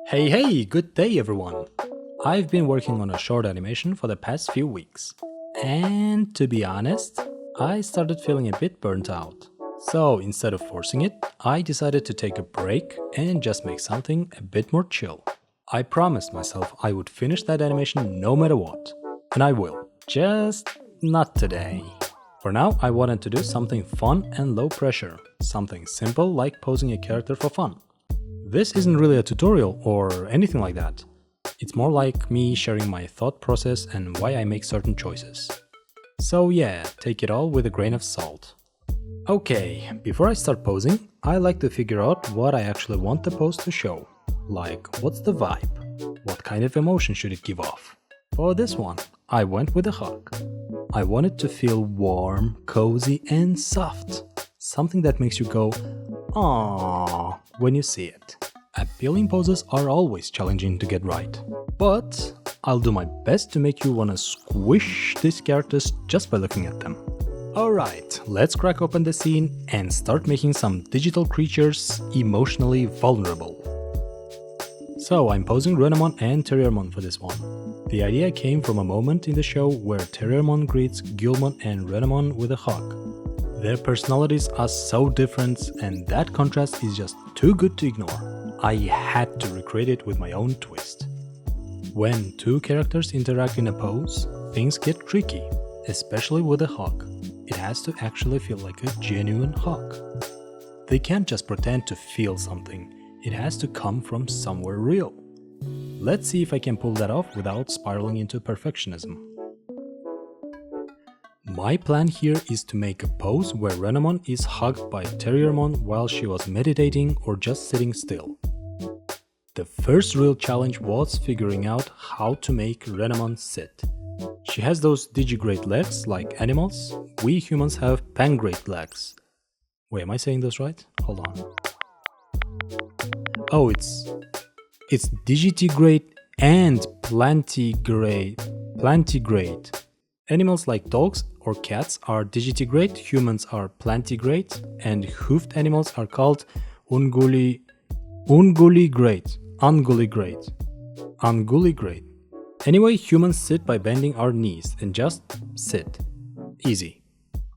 Hey, good day everyone! I've been working on a short animation for the past few weeks. And to be honest, I started feeling a bit burnt out. So instead of forcing it, I decided to take a break and just make something a bit more chill. I promised myself I would finish that animation no matter what. And I will. Just not today. For now, I wanted to do something fun and low pressure. Something simple like posing a character for fun. This isn't really a tutorial or anything like that. It's more like me sharing my thought process and why I make certain choices. So yeah, take it all with a grain of salt. Okay, before I start posing, I like to figure out what I actually want the pose to show. Like, what's the vibe? What kind of emotion should it give off? For this one, I went with a hug. I want it to feel warm, cozy and soft. Something that makes you go, "Aww," when you see it. Appealing poses are always challenging to get right. But I'll do my best to make you wanna squish these characters just by looking at them. Alright, let's crack open the scene and start making some digital creatures emotionally vulnerable. So I'm posing Renamon and Terriermon for this one. The idea came from a moment in the show where Terriermon greets Gulmon and Renamon with a hug. Their personalities are so different and that contrast is just too good to ignore. I had to recreate it with my own twist. When two characters interact in a pose, things get tricky, especially with a hug. It has to actually feel like a genuine hug. They can't just pretend to feel something, it has to come from somewhere real. Let's see if I can pull that off without spiraling into perfectionism. My plan here is to make a pose where Renamon is hugged by Terriermon while she was meditating or just sitting still. The first real challenge was figuring out how to make Renamon sit. She has those digigrade legs like animals. We humans have pangrade legs. Wait, am I saying those right? Hold on. Oh, it's digitigrade and plantigrade. Animals like dogs or cats are digitigrade, humans are plantigrade, and hoofed animals are called unguligrade. Anyway, humans sit by bending our knees and just sit. Easy.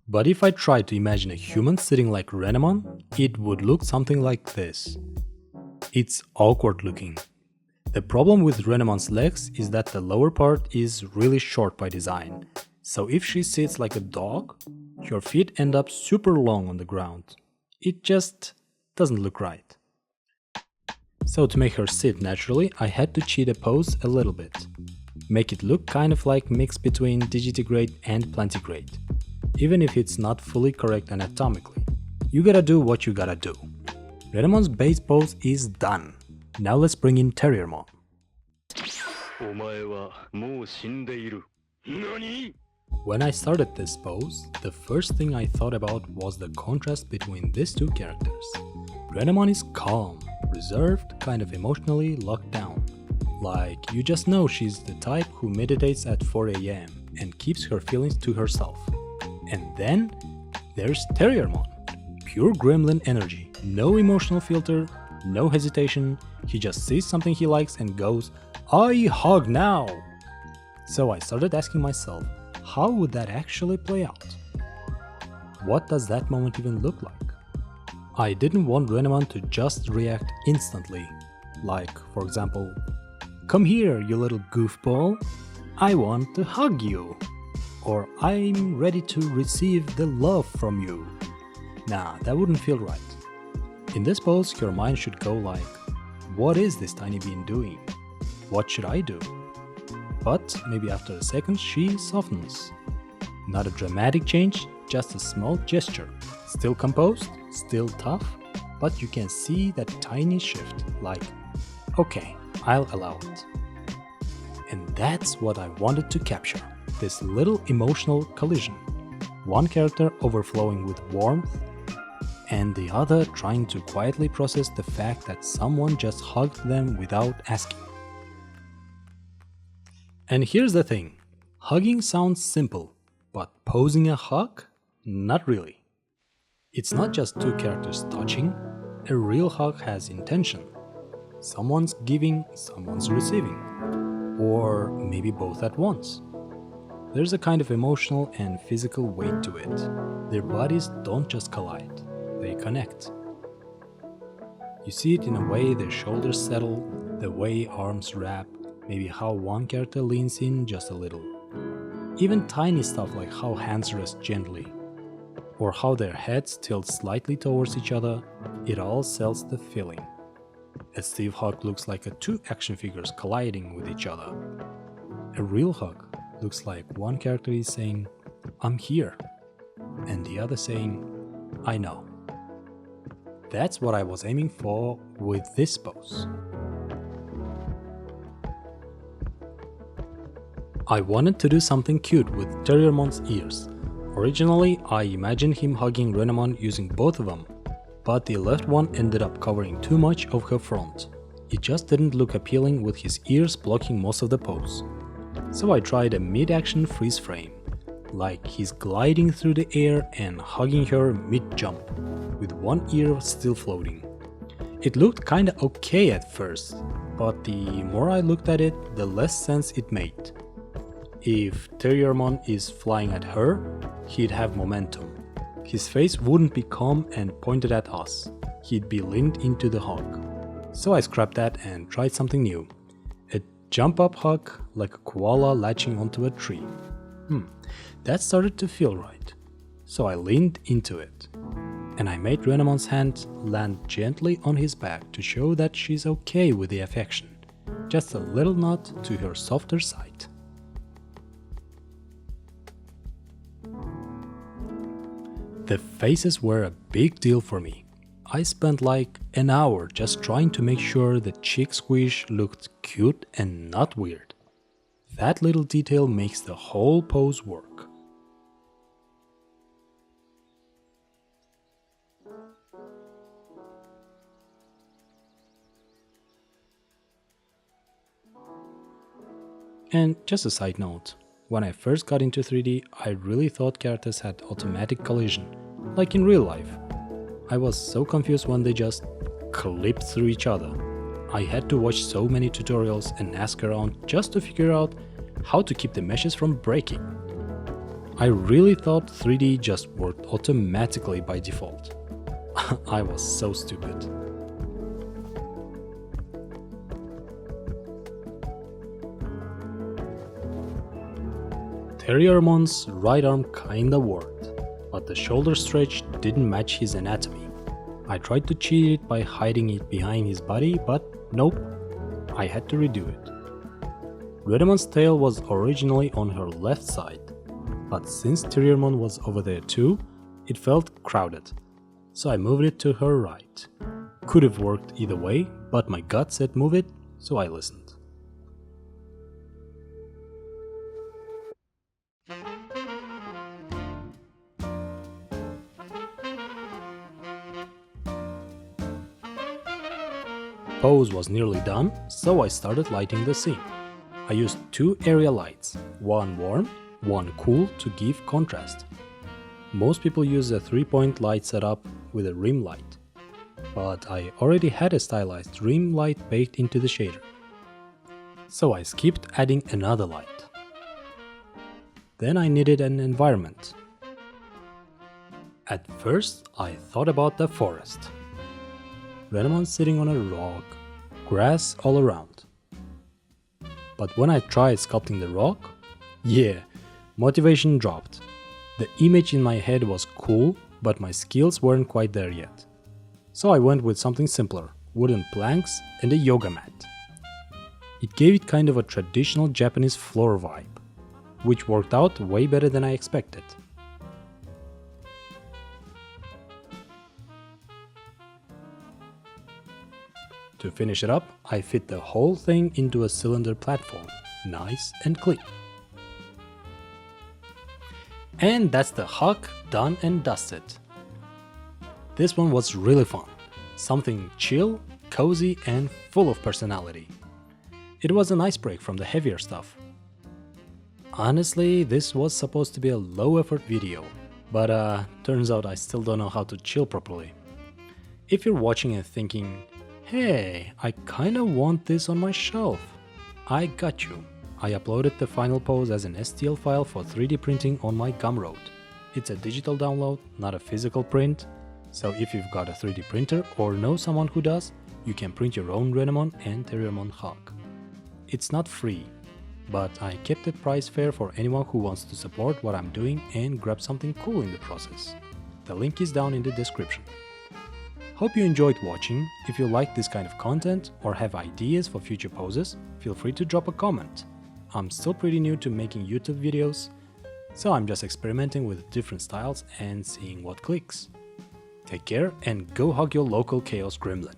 But if I tried to imagine a human sitting like Renamon, it would look something like this. It's awkward looking. The problem with Renamon's legs is that the lower part is really short by design. So if she sits like a dog, her feet end up super long on the ground. It just doesn't look right. So to make her sit naturally, I had to cheat a pose a little bit. Make it look kind of like mix between digitigrade and plantigrade. Even if it's not fully correct anatomically. You gotta do what you gotta do. Renamon's base pose is done. Now let's bring in Terriermon. When I started this pose, the first thing I thought about was the contrast between these two characters. Renamon is calm, reserved, kind of emotionally locked down. Like, you just know she's the type who meditates at 4 AM and keeps her feelings to herself. And then, there's Terriermon. Pure gremlin energy, no emotional filter, no hesitation, he just sees something he likes and goes, "I hug now!" So I started asking myself, how would that actually play out? What does that moment even look like? I didn't want Renamon to just react instantly. Like, for example, "Come here, you little goofball, I want to hug you." Or "I'm ready to receive the love from you." Nah, that wouldn't feel right. In this pose, your mind should go like, what is this tiny bean doing? What should I do? But maybe after a second she softens. Not a dramatic change, just a small gesture. Still composed, still tough, but you can see that tiny shift, like, okay, I'll allow it. And that's what I wanted to capture, this little emotional collision. One character overflowing with warmth, and the other trying to quietly process the fact that someone just hugged them without asking. And here's the thing, hugging sounds simple, but posing a hug? Not really. It's not just two characters touching, a real hug has intention. Someone's giving, someone's receiving. Or maybe both at once. There's a kind of emotional and physical weight to it. Their bodies don't just collide, they connect. You see it in a way their shoulders settle, the way arms wrap, maybe how one character leans in just a little. Even tiny stuff like how hands rest gently, or how their heads tilt slightly towards each other, it all sells the feeling. A stiff hug looks like two action figures colliding with each other. A real hug looks like one character is saying, "I'm here," and the other saying, "I know." That's what I was aiming for with this pose. I wanted to do something cute with Terriermon's ears. Originally, I imagined him hugging Renamon using both of them, but the left one ended up covering too much of her front. It just didn't look appealing with his ears blocking most of the pose. So I tried a mid-action freeze frame, like he's gliding through the air and hugging her mid-jump, with one ear still floating. It looked kinda okay at first, but the more I looked at it, the less sense it made. If Terriermon is flying at her, he'd have momentum. His face wouldn't be calm and pointed at us, he'd be leaned into the hug. So I scrapped that and tried something new. A jump-up hug, like a koala latching onto a tree. That started to feel right. So I leaned into it. And I made Renamon's hand land gently on his back to show that she's okay with the affection. Just a little nod to her softer side. The faces were a big deal for me. I spent like an hour just trying to make sure the cheek squish looked cute and not weird. That little detail makes the whole pose work. And just a side note, when I first got into 3D, I really thought characters had automatic collision, like in real life. I was so confused when they just clipped through each other. I had to watch so many tutorials and ask around just to figure out how to keep the meshes from breaking. I really thought 3D just worked automatically by default. I was so stupid. Terriermon's right arm kinda worked, but the shoulder stretch didn't match his anatomy. I tried to cheat it by hiding it behind his body, but nope, I had to redo it. Renamon's tail was originally on her left side, but since Terriermon was over there too, it felt crowded, so I moved it to her right. Could have worked either way, but my gut said move it, so I listened. Pose was nearly done, so I started lighting the scene. I used 2 area lights, one warm, one cool to give contrast. Most people use a 3-point light setup with a rim light, but I already had a stylized rim light baked into the shader. So I skipped adding another light. Then I needed an environment. At first, I thought about the forest. Renamon sitting on a rock, grass all around. But when I tried sculpting the rock, motivation dropped. The image in my head was cool, but my skills weren't quite there yet. So I went with something simpler, wooden planks and a yoga mat. It gave it kind of a traditional Japanese floor vibe, which worked out way better than I expected. To finish it up, I fit the whole thing into a cylinder platform, nice and clean. And that's the hug done and dusted. This one was really fun, something chill, cozy and full of personality. It was a nice break from the heavier stuff. Honestly, this was supposed to be a low effort video, but turns out I still don't know how to chill properly. If you're watching and thinking, Hey, I kinda want this on my shelf. I got you. I uploaded the final pose as an STL file for 3D printing on my Gumroad. It's a digital download, not a physical print. So if you've got a 3D printer or know someone who does, you can print your own Renamon and Terriermon hug. It's not free, but I kept the price fair for anyone who wants to support what I'm doing and grab something cool in the process. The link is down in the description. Hope you enjoyed watching. If you like this kind of content or have ideas for future poses, feel free to drop a comment. I'm still pretty new to making YouTube videos, so I'm just experimenting with different styles and seeing what clicks. Take care and go hug your local chaos gremlin.